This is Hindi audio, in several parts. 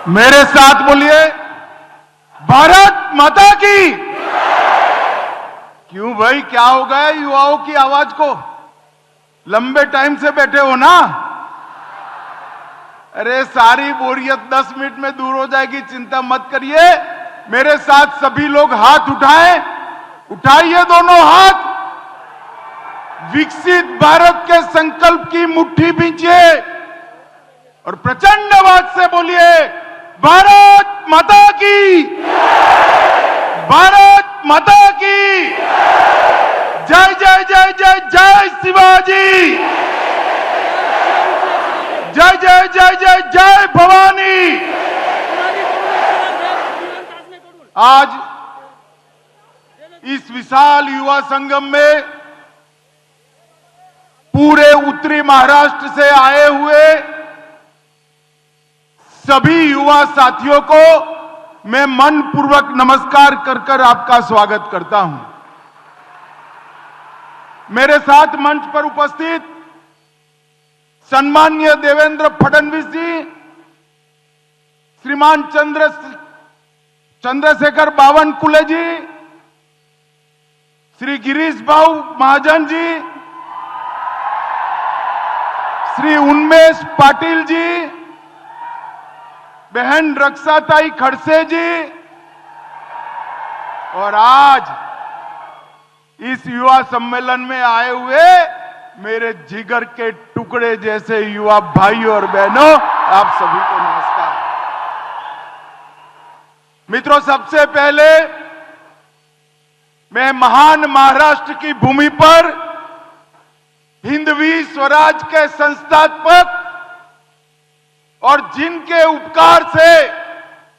मेरे साथ बोलिए, भारत माता की। क्यों भाई, क्या हो गया युवाओं की आवाज को? लंबे टाइम से बैठे हो ना? अरे सारी बोरियत 10 मिनट में दूर हो जाएगी, चिंता मत करिए। मेरे साथ सभी लोग हाथ उठाएं, उठाइए दोनों हाथ। विकसित भारत के संकल्प की मुट्ठी भींचिए और प्रचंड आवाज से बोलिए, भारत माता की, भारत माता की। जय जय जय जय जय शिवाजी, जय जय जय जय जय भवानी। आज इस विशाल युवा संगम में पूरे उत्तरी महाराष्ट्र से आए हुए सभी युवा साथियों को मैं मन पूर्वक नमस्कार कर आपका स्वागत करता हूं। मेरे साथ मंच पर उपस्थित सम्माननीय देवेंद्र फडणवीस जी, श्रीमान चंद्रशेखर बावनकुळे जी, श्री गिरीश भाऊ महाजन जी, श्री उन्मेष पाटिल जी, बहन रक्षाताई खड़से जी, और आज इस युवा सम्मेलन में आए हुए मेरे जिगर के टुकड़े जैसे युवा भाइयों और बहनों, आप सभी को नमस्कार। मित्रों, सबसे पहले मैं महान महाराष्ट्र की भूमि पर हिंदवी स्वराज के संस्थापक और जिनके उपकार से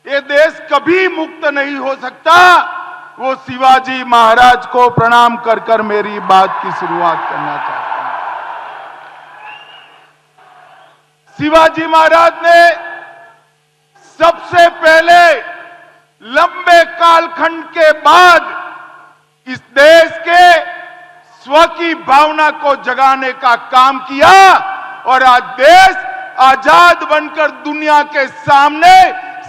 ये देश कभी मुक्त नहीं हो सकता, वो शिवाजी महाराज को प्रणाम कर मेरी बात की शुरुआत करना चाहता हूं। शिवाजी महाराज ने सबसे पहले लंबे कालखंड के बाद इस देश के स्व की भावना को जगाने का काम किया और आज देश आजाद बनकर दुनिया के सामने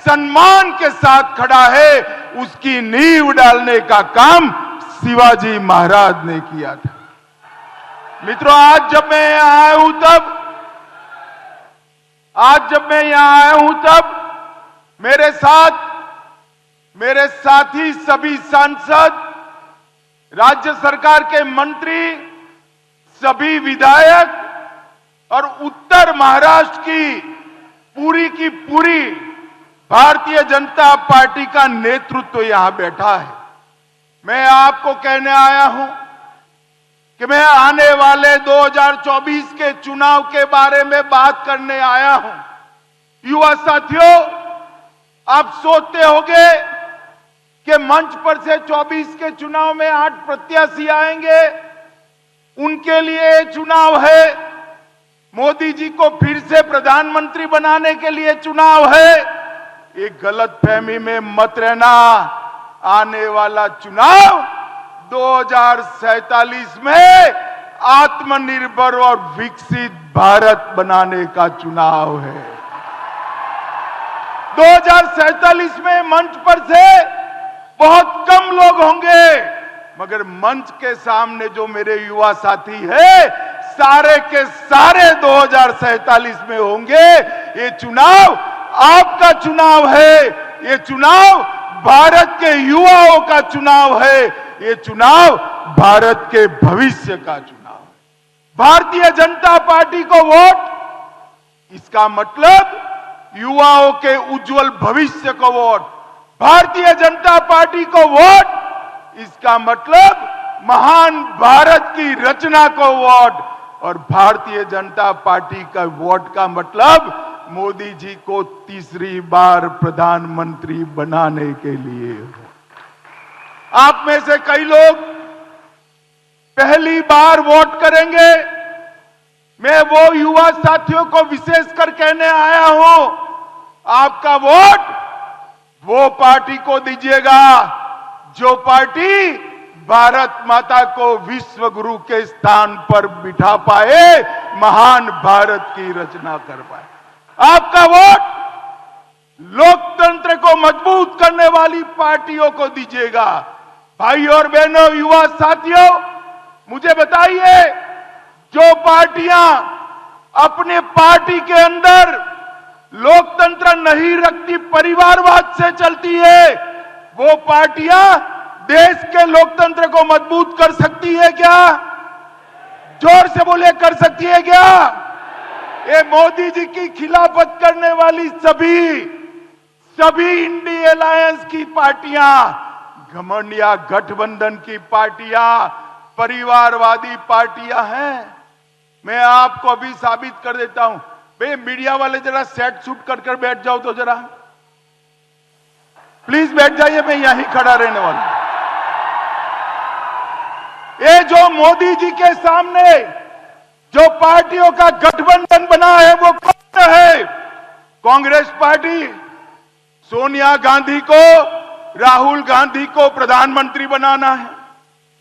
सम्मान के साथ खड़ा है। उसकी नींव डालने का काम शिवाजी महाराज ने किया था। मित्रों, आज जब मैं यहां आया हूं तब मेरे साथी सभी सांसद, राज्य सरकार के मंत्री, सभी विधायक और उत्तर महाराष्ट्र की पूरी भारतीय जनता पार्टी का नेतृत्व यहां बैठा है। मैं आपको कहने आया हूं कि मैं आने वाले 2024 के चुनाव के बारे में बात करने आया हूं। युवा साथियों, आप सोचते होंगे कि मंच पर से 24 के चुनाव में 8 प्रत्याशी आएंगे, उनके लिए चुनाव है, मोदी जी को फिर से प्रधानमंत्री बनाने के लिए चुनाव है। एक गलतफहमी में मत रहना। आने वाला चुनाव 2047 में आत्मनिर्भर और विकसित भारत बनाने का चुनाव है। 2047 में मंच पर से बहुत कम लोग होंगे, मगर मंच के सामने जो मेरे युवा साथी है, सारे के सारे 2047 में होंगे। ये चुनाव आपका चुनाव है, ये चुनाव भारत के युवाओं का चुनाव है, ये चुनाव भारत के भविष्य का चुनाव है। भारतीय जनता पार्टी को वोट, इसका मतलब युवाओं के उज्जवल भविष्य को वोट। भारतीय जनता पार्टी को वोट, इसका मतलब महान भारत की रचना को वोट। और भारतीय जनता पार्टी का वोट का मतलब मोदी जी को तीसरी बार प्रधानमंत्री बनाने के लिए। आप में से कई लोग पहली बार वोट करेंगे। मैं वो युवा साथियों को विशेषकर कहने आया हूं, आपका वोट वो पार्टी को दीजिएगा जो पार्टी भारत माता को विश्व गुरु के स्थान पर बिठा पाए, महान भारत की रचना कर पाए। आपका वोट लोकतंत्र को मजबूत करने वाली पार्टियों को दीजिएगा। भाई और बहनों, युवा साथियों, मुझे बताइए, जो पार्टियां अपने पार्टी के अंदर लोकतंत्र नहीं रखती, परिवारवाद से चलती है, वो पार्टियां देश के लोकतंत्र को मजबूत कर सकती है क्या? जोर से बोले, कर सकती है क्या? ये मोदी जी की खिलाफत करने वाली सभी इंडिया अलायंस की पार्टियां, घमंडिया गठबंधन की पार्टियां, परिवारवादी पार्टियां हैं। मैं आपको अभी साबित कर देता हूं। भाई मीडिया वाले जरा सेट सूट कर बैठ जाओ तो जरा, प्लीज बैठ जाइए, मैं यहीं खड़ा रहने वाला हूं। ये जो मोदी जी के सामने जो पार्टियों का गठबंधन बना है वो कौन है? कांग्रेस पार्टी सोनिया गांधी को, राहुल गांधी को प्रधानमंत्री बनाना है,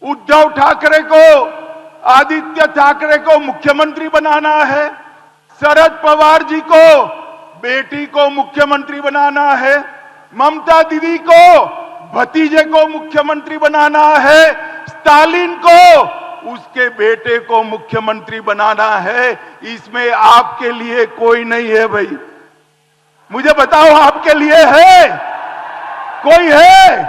उद्धव ठाकरे को, आदित्य ठाकरे को मुख्यमंत्री बनाना है, शरद पवार जी को बेटी को मुख्यमंत्री बनाना है, ममता दीदी को भतीजे को मुख्यमंत्री बनाना है, स्टालिन को उसके बेटे को मुख्यमंत्री बनाना है। इसमें आपके लिए कोई नहीं है भाई। मुझे बताओ, आपके लिए है? कोई है?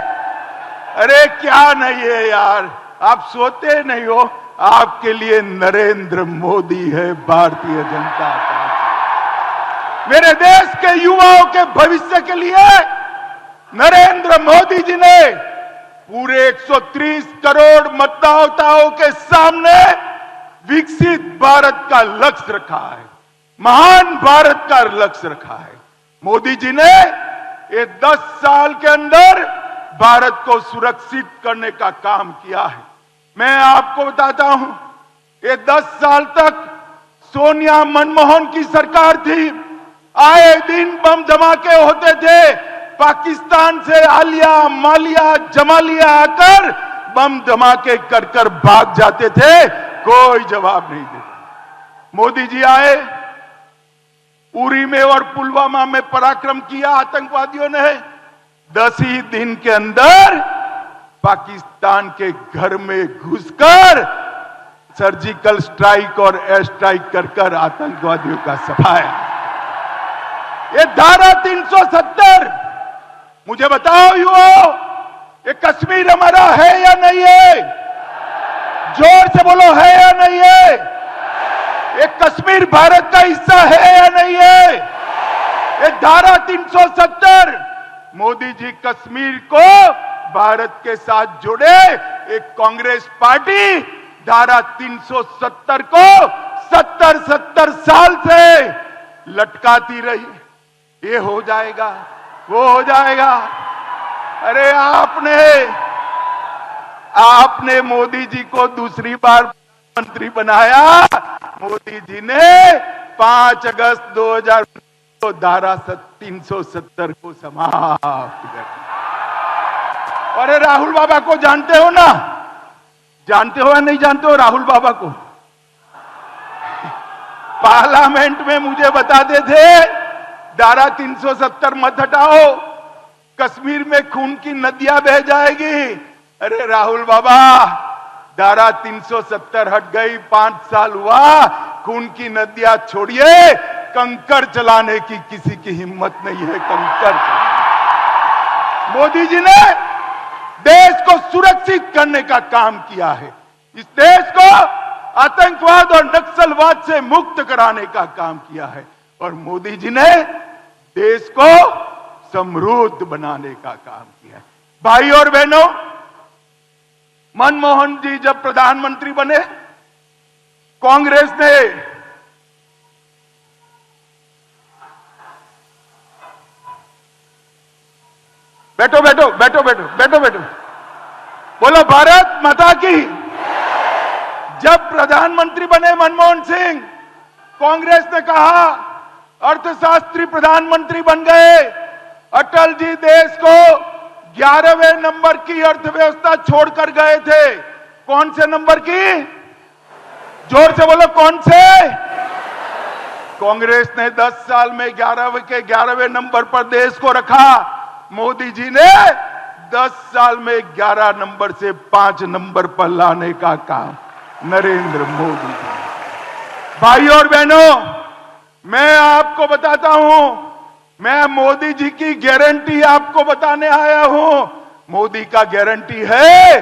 अरे क्या नहीं है यार, आप सोते नहीं हो। आपके लिए नरेंद्र मोदी है, भारतीय जनता पार्टी। मेरे देश के युवाओं के भविष्य के लिए नरेंद्र मोदी जी ने पूरे 130 करोड़ मतदाताओं के सामने विकसित भारत का लक्ष्य रखा है, महान भारत का लक्ष्य रखा है। मोदी जी ने ये 10 साल के अंदर भारत को सुरक्षित करने का काम किया है। मैं आपको बताता हूं, ये 10 साल तक सोनिया मनमोहन की सरकार थी। आए दिन बम धमाके होते थे, पाकिस्तान से आलिया मालिया जमालिया आकर बम धमाके कर भाग जाते थे, कोई जवाब नहीं देता। मोदी जी आए, उरी में और पुलवामा में पराक्रम किया आतंकवादियों ने। 10 ही दिन के अंदर पाकिस्तान के घर में घुसकर सर्जिकल स्ट्राइक और एयर स्ट्राइक कर आतंकवादियों का सफाया। ये धारा 370, मुझे बताओ युवाओं, ये कश्मीर हमारा है या नहीं है? जोर से बोलो, है या नहीं है? ये कश्मीर भारत का हिस्सा है या नहीं है? ये धारा 370, मोदी जी कश्मीर को भारत के साथ जुड़े। एक कांग्रेस पार्टी धारा 370 को 70 साल से लटकाती रही। ये हो जाएगा, वो हो जाएगा। अरे आपने मोदी जी को दूसरी बार प्रधानमंत्री बनाया। मोदी जी ने 5 अगस्त 2000 को धारा 370 को समाप्त कर दिया। अरे राहुल बाबा को जानते हो ना? जानते हो या नहीं जानते हो राहुल बाबा को? पार्लियामेंट में मुझे बताते थे धारा 370 मत हटाओ, कश्मीर में खून की नदियां बह जाएगी। अरे राहुल बाबा, धारा 370 हट गई, 5 साल हुआ, खून की नदियां छोड़िए, कंकर चलाने की किसी की हिम्मत नहीं है। कंकर मोदी जी ने देश को सुरक्षित करने का काम किया है। इस देश को आतंकवाद और नक्सलवाद से मुक्त कराने का काम किया है। और मोदी जी ने देश को समृद्ध बनाने का काम किया है। भाई और बहनों, मनमोहन जी जब प्रधानमंत्री बने, कांग्रेस ने बैठो बैठो बैठो बैठो बैठो बैठो बोलो भारत माता की। जब प्रधानमंत्री बने मनमोहन सिंह, कांग्रेस ने कहा अर्थशास्त्री प्रधानमंत्री बन गए। अटल जी देश को 11वें नंबर की अर्थव्यवस्था छोड़कर गए थे। कौन से नंबर की? जोर से बोलो, कौन से? कांग्रेस ने 10 साल में 11वें के 11वें नंबर पर देश को रखा। मोदी जी ने 10 साल में 11 नंबर से 5 नंबर पर लाने का काम नरेंद्र मोदी जी। भाइयों और बहनों, मैं आपको बताता हूं, मैं मोदी जी की गारंटी आपको बताने आया हूं। मोदी का गारंटी है,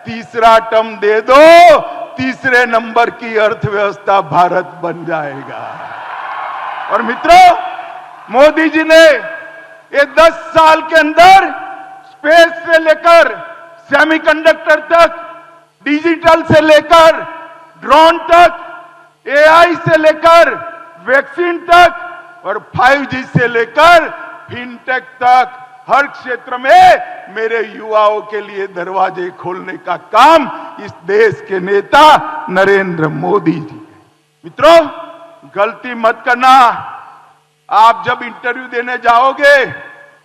तीसरा टर्म दे दो, तीसरे नंबर की अर्थव्यवस्था भारत बन जाएगा। और मित्रों, मोदी जी ने ये 10 साल के अंदर स्पेस से लेकर सेमीकंडक्टर तक, डिजिटल से लेकर ड्रोन तक, एआई से लेकर वैक्सीन तक और 5G से लेकर फिनटेक तक हर क्षेत्र में मेरे युवाओं के लिए दरवाजे खोलने का काम इस देश के नेता नरेंद्र मोदी जी है। मित्रों, गलती मत करना। आप जब इंटरव्यू देने जाओगे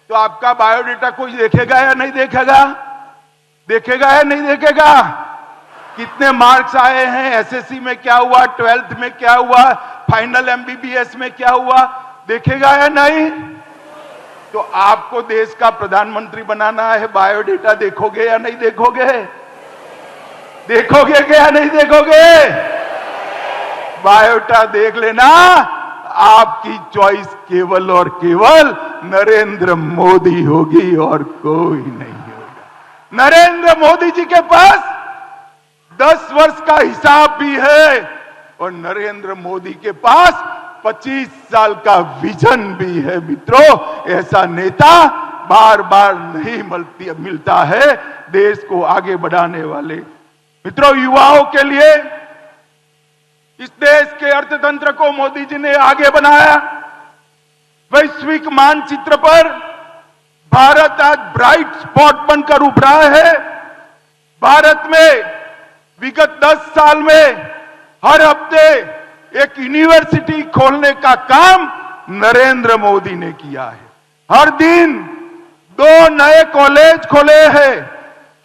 तो आपका बायोडेटा कोई देखेगा या नहीं देखेगा? देखेगा या नहीं देखेगा? कितने मार्क्स आए हैं, एसएससी में क्या हुआ, 12th में क्या हुआ, फाइनल एमबीबीएस में क्या हुआ, देखेगा या नहीं? तो आपको देश का प्रधानमंत्री बनाना है, बायोडेटा देखोगे या नहीं देखोगे? देखोगे क्या नहीं देखोगे? बायोडेटा देख लेना। आपकी चॉइस केवल और केवल नरेंद्र मोदी होगी और कोई नहीं होगा। नरेंद्र मोदी जी के पास 10 वर्ष का हिसाब भी है और नरेंद्र मोदी के पास 25 साल का विजन भी है। मित्रों, ऐसा नेता बार बार नहीं मिलता है देश को आगे बढ़ाने वाले। मित्रों, युवाओं के लिए इस देश के अर्थतंत्र को मोदी जी ने आगे बनाया। वैश्विक मानचित्र पर भारत आज ब्राइट स्पॉट बनकर उभरा है। भारत में विगत 10 साल में हर हफ्ते एक यूनिवर्सिटी खोलने का काम नरेंद्र मोदी ने किया है। हर दिन 2 नए कॉलेज खोले हैं।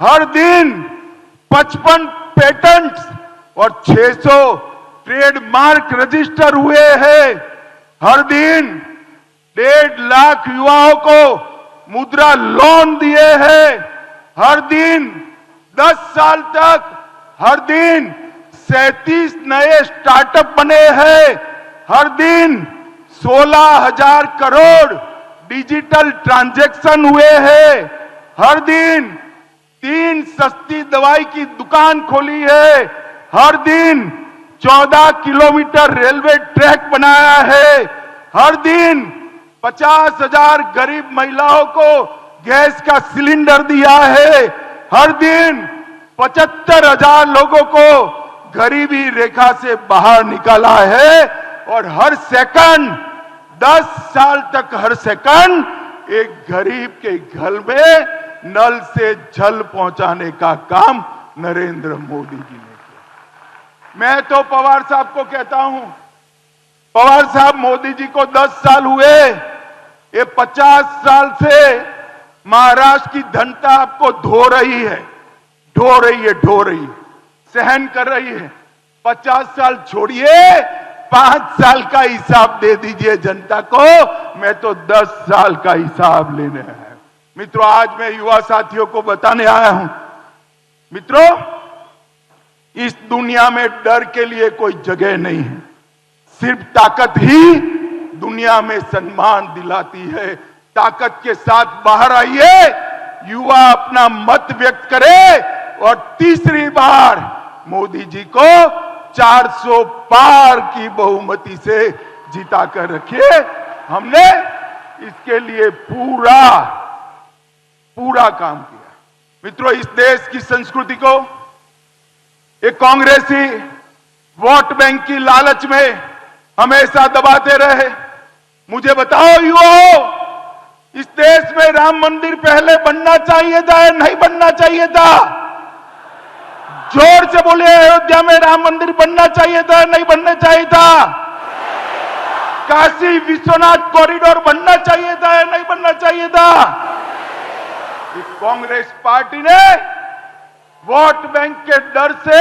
हर दिन 55 पेटेंट्स और 600 ट्रेडमार्क रजिस्टर हुए हैं। हर दिन 1.5 लाख युवाओं को मुद्रा लोन दिए हैं। हर दिन 10 साल तक हर दिन 37 नए स्टार्टअप बने हैं। हर दिन 16,000 करोड़ डिजिटल ट्रांजैक्शन हुए हैं। हर दिन 3 सस्ती दवाई की दुकान खोली है। हर दिन 14 किलोमीटर रेलवे ट्रैक बनाया है। हर दिन 50,000 गरीब महिलाओं को गैस का सिलेंडर दिया है। हर दिन 75,000 लोगों को गरीबी रेखा से बाहर निकाला है। और हर सेकंड 10 साल तक हर सेकंड एक गरीब के घर में नल से जल पहुंचाने का काम नरेंद्र मोदी जी ने किया। मैं तो पवार साहब को कहता हूं, पवार साहब, मोदी जी को 10 साल हुए, ये 50 साल से महाराष्ट्र की जनता आपको ढो रही है, सहन कर रही है। 50 साल छोड़िए, 5 साल का हिसाब दे दीजिए जनता को। मैं तो 10 साल का हिसाब लेने आया हूं। मित्रों, आज मैं युवा साथियों को बताने आया हूं, मित्रों, इस दुनिया में डर के लिए कोई जगह नहीं है। सिर्फ ताकत ही दुनिया में सम्मान दिलाती है। ताकत के साथ बाहर आइए, युवा अपना मत व्यक्त करे और तीसरी बार मोदी जी को 400 पार की बहुमति से जिता कर रखिए। हमने इसके लिए पूरा काम किया। मित्रों, इस देश की संस्कृति को एक कांग्रेसी वोट बैंक की लालच में हमेशा दबाते रहे। मुझे बताओ युवाओं, इस देश में राम मंदिर पहले बनना चाहिए था या नहीं बनना चाहिए था? जोर से बोले, अयोध्या में राम मंदिर बनना चाहिए था या नहीं बनना चाहिए था? काशी विश्वनाथ कॉरिडोर बनना चाहिए था या नहीं बनना चाहिए था? इस कांग्रेस पार्टी ने वोट बैंक के डर से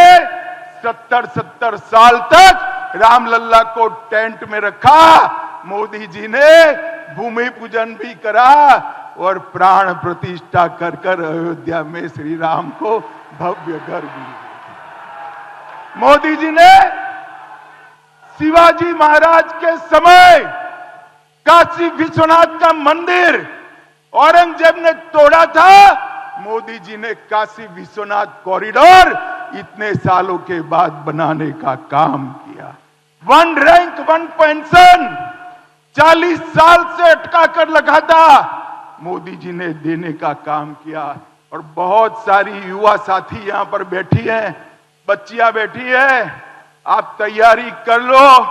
70 साल तक रामलल्ला को टेंट में रखा, मोदी जी ने भूमि पूजन भी करा और प्राण प्रतिष्ठा कर कर अयोध्या में श्री राम को भव्य घर भी। मोदी जी ने शिवाजी महाराज के समय काशी विश्वनाथ का मंदिर औरंगजेब ने तोड़ा था, मोदी जी ने काशी विश्वनाथ कॉरिडोर इतने सालों के बाद बनाने का काम किया। 1 रैंक 1 पेंशन 40 साल से अटका कर लगा था, मोदी जी ने देने का काम किया। और बहुत सारी युवा साथी यहां पर बैठी हैं, बच्चियां बैठी है, आप तैयारी कर लो,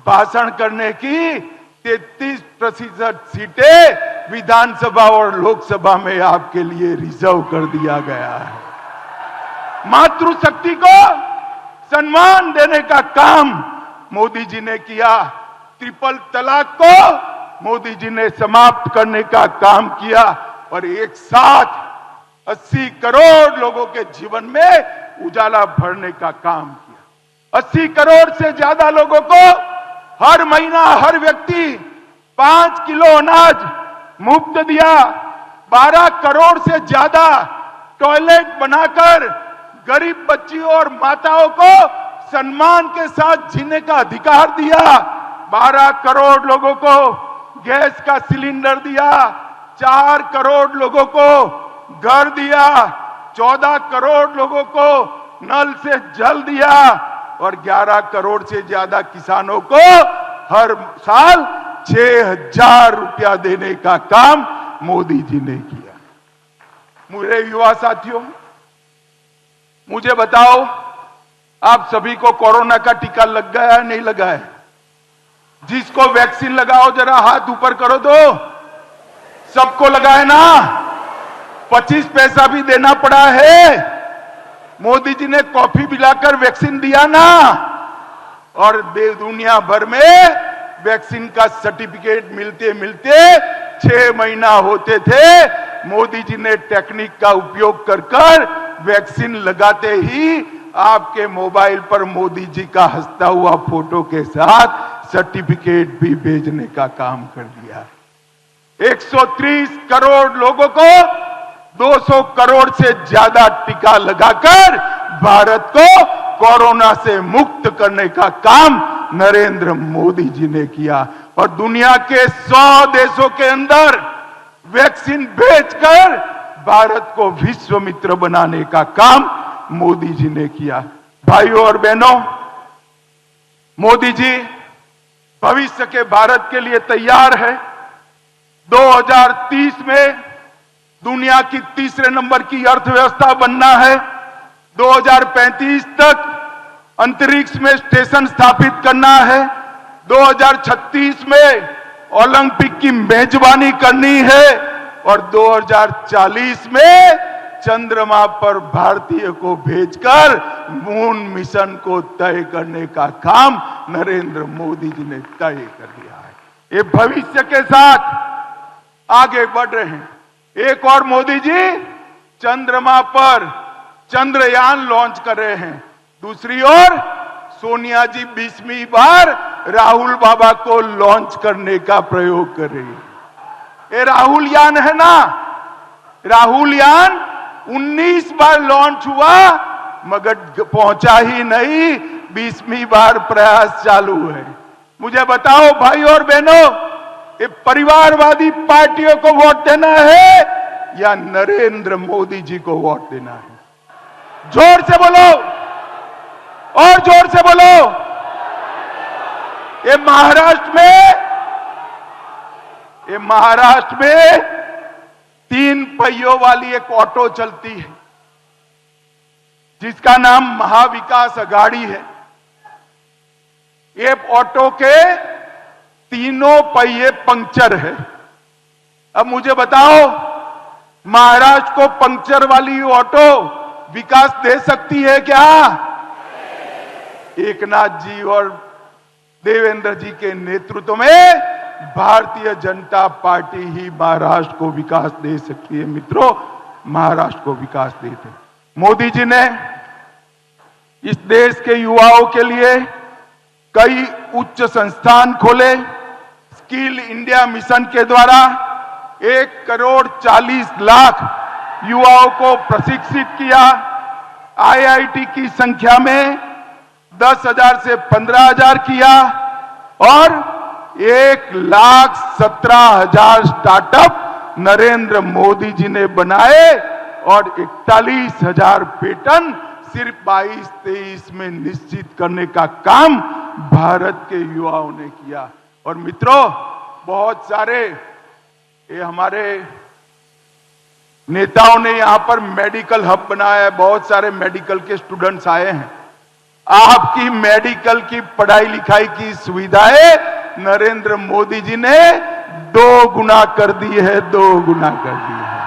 भाषण करने की 33% सीटें विधानसभा और लोकसभा में आपके लिए रिजर्व कर दिया गया है। मातृशक्ति को सम्मान देने का काम मोदी जी ने किया। ट्रिपल तलाक को मोदी जी ने समाप्त करने का काम किया और एक साथ 80 करोड़ लोगों के जीवन में उजाला भरने का काम किया। 80 करोड़ से ज्यादा लोगों को हर महीना हर व्यक्ति 5 किलो अनाज मुफ्त दिया। 12 करोड़ से ज्यादा टॉयलेट बनाकर गरीब बच्चियों और माताओं को सम्मान के साथ जीने का अधिकार दिया। 12 करोड़ लोगों को गैस का सिलेंडर दिया। 4 करोड़ लोगों को घर दिया। 14 करोड़ लोगों को नल से जल दिया और 11 करोड़ से ज्यादा किसानों को हर साल 6,000 रुपया देने का काम मोदी जी ने किया। मेरे युवा साथियों, मुझे बताओ, आप सभी को कोरोना का टीका लग गया है नहीं लगा है? जिसको वैक्सीन लगाओ जरा हाथ ऊपर करो तो। सबको लगा है ना? 25 पैसा भी देना पड़ा है। मोदी जी ने कॉफी पिलाकर वैक्सीन दिया ना। और दुनिया भर में वैक्सीन का सर्टिफिकेट मिलते मिलते 6 महीना होते थे। मोदी जी ने टेक्निक का उपयोग कर वैक्सीन लगाते ही आपके मोबाइल पर मोदी जी का हंसता हुआ फोटो के साथ सर्टिफिकेट भी भेजने का काम कर दिया। 130 करोड़ लोगों को 200 करोड़ से ज्यादा टीका लगाकर भारत को कोरोना से मुक्त करने का काम नरेंद्र मोदी जी ने किया। और दुनिया के 100 देशों के अंदर वैक्सीन भेजकर भारत को विश्व मित्र बनाने का काम मोदी जी ने किया। भाइयों और बहनों, मोदी जी भविष्य के भारत के लिए तैयार है। 2030 में दुनिया की तीसरे नंबर की अर्थव्यवस्था बनना है। 2035 तक अंतरिक्ष में स्टेशन स्थापित करना है। 2036 में ओलंपिक की मेजबानी करनी है और 2040 में चंद्रमा पर भारतीय को भेजकर मून मिशन को तय करने का काम नरेंद्र मोदी जी ने तय कर दिया है। ये भविष्य के साथ आगे बढ़ रहे हैं। एक और मोदी जी चंद्रमा पर चंद्रयान लॉन्च कर रहे हैं। दूसरी ओर सोनिया जी 20वीं बार राहुल बाबा को लॉन्च करने का प्रयोग कर रही है। ये राहुल यान है ना, राहुल यान 19 बार लॉन्च हुआ मगर पहुंचा ही नहीं। 20वीं बार प्रयास चालू है। मुझे बताओ भाई और बहनों, ये परिवारवादी पार्टियों को वोट देना है या नरेंद्र मोदी जी को वोट देना है? जोर से बोलो और जोर से बोलो। ये महाराष्ट्र में 3 पहियों वाली एक ऑटो चलती है जिसका नाम महाविकास अघाड़ी है। ये ऑटो के तीनों पहिए पंक्चर है। अब मुझे बताओ, महाराष्ट्र को पंक्चर वाली ऑटो विकास दे सकती है क्या? एकनाथ जी और देवेंद्र जी के नेतृत्व में भारतीय जनता पार्टी ही महाराष्ट्र को विकास दे सकती है। मित्रों, महाराष्ट्र को विकास देते। मोदी जी ने इस देश के युवाओं के लिए कई उच्च संस्थान खोले। स्किल इंडिया मिशन के द्वारा 1,40,00,000 युवाओं को प्रशिक्षित किया। आईआईटी की संख्या में 10,000 से 15,000 किया और 1,17,000 स्टार्टअप नरेंद्र मोदी जी ने बनाए और 41,000 पेटेंट सिर्फ 22-23 में निश्चित करने का काम भारत के युवाओं ने किया। और मित्रों, बहुत सारे ये हमारे नेताओं ने यहां पर मेडिकल हब बनाया है, बहुत सारे मेडिकल के स्टूडेंट्स आए हैं। आपकी मेडिकल की पढ़ाई लिखाई की सुविधाएं नरेंद्र मोदी जी ने 2 गुना कर दी है, 2 गुना कर दी है।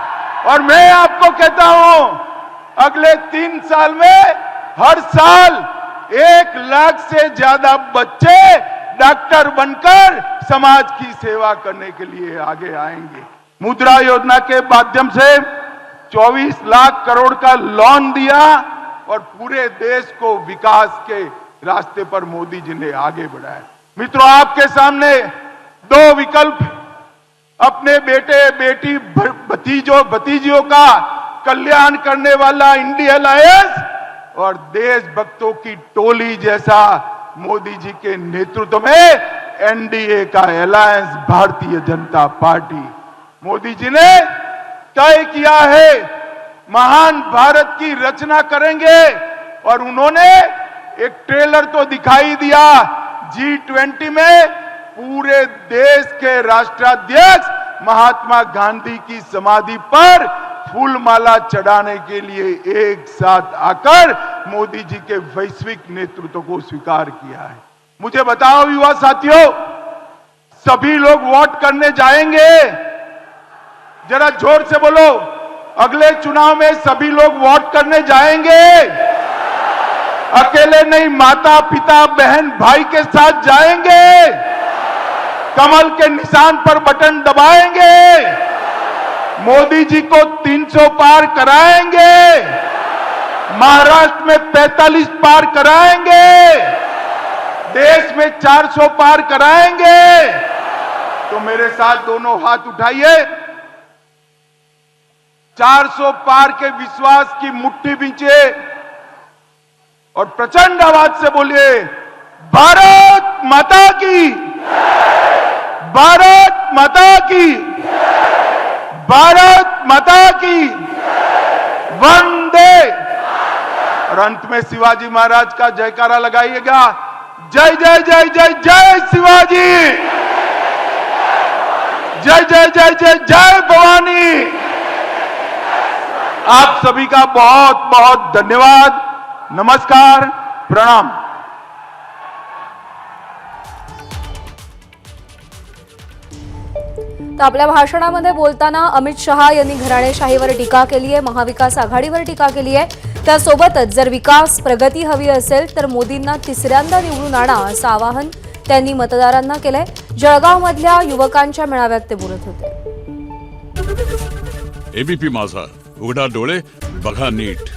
और मैं आपको कहता हूं, अगले 3 साल में हर साल 1 लाख से ज्यादा बच्चे डॉक्टर बनकर समाज की सेवा करने के लिए आगे आएंगे। मुद्रा योजना के माध्यम से 24 लाख करोड़ का लोन दिया और पूरे देश को विकास के रास्ते पर मोदी जी ने आगे बढ़ाया। मित्रों, आपके सामने 2 विकल्प, अपने बेटे बेटी भतीजियों का कल्याण करने वाला इंडिया अलायंस और देशभक्तों की टोली जैसा मोदी जी के नेतृत्व में एनडीए का अलायंस भारतीय जनता पार्टी। मोदी जी ने तय किया है महान भारत की रचना करेंगे और उन्होंने एक ट्रेलर तो दिखाई दिया। G20 में पूरे देश के राष्ट्राध्यक्ष महात्मा गांधी की समाधि पर फूलमाला चढ़ाने के लिए एक साथ आकर मोदी जी के वैश्विक नेतृत्व को स्वीकार किया है। मुझे बताओ युवा साथियों, सभी लोग वोट करने जाएंगे? जरा जोर से बोलो, अगले चुनाव में सभी लोग वोट करने जाएंगे? अकेले नहीं, माता पिता बहन भाई के साथ जाएंगे? कमल के निशान पर बटन दबाएंगे? मोदी जी को 300 पार कराएंगे? महाराष्ट्र में 45 पार कराएंगे? देश में 400 पार कराएंगे? तो मेरे साथ दोनों हाथ उठाइए, 400 पार के विश्वास की मुट्ठी बींचे और प्रचंड आवाज से बोलिए, भारत माता की, भारत माता की, भारत माता की, वंदे। और अंत में शिवाजी महाराज का जयकारा लगाइएगा, जय जय जय जय जय शिवाजी, जय जय जय जय जय भवानी। आप सभी का बहुत बहुत धन्यवाद, नमस्कार, प्रणाम। तर आपल्या भाषणामध्ये बोलताना अमित शहा यांनी घराणेशाहीवर टीका केली आहे, महाविकास आघाडीवर टीका केली आहे। त्यासोबतच जर विकास प्रगती हवी असेल तर मोदींना तिसऱ्यांदा निवडून आणा असं आवाहन त्यांनी मतदारांना केलंय। जळगावमधल्या युवकांच्या मेळाव्यात ते बोलत होते। एबीपी माझा, उघडा डोळे बघा नीट।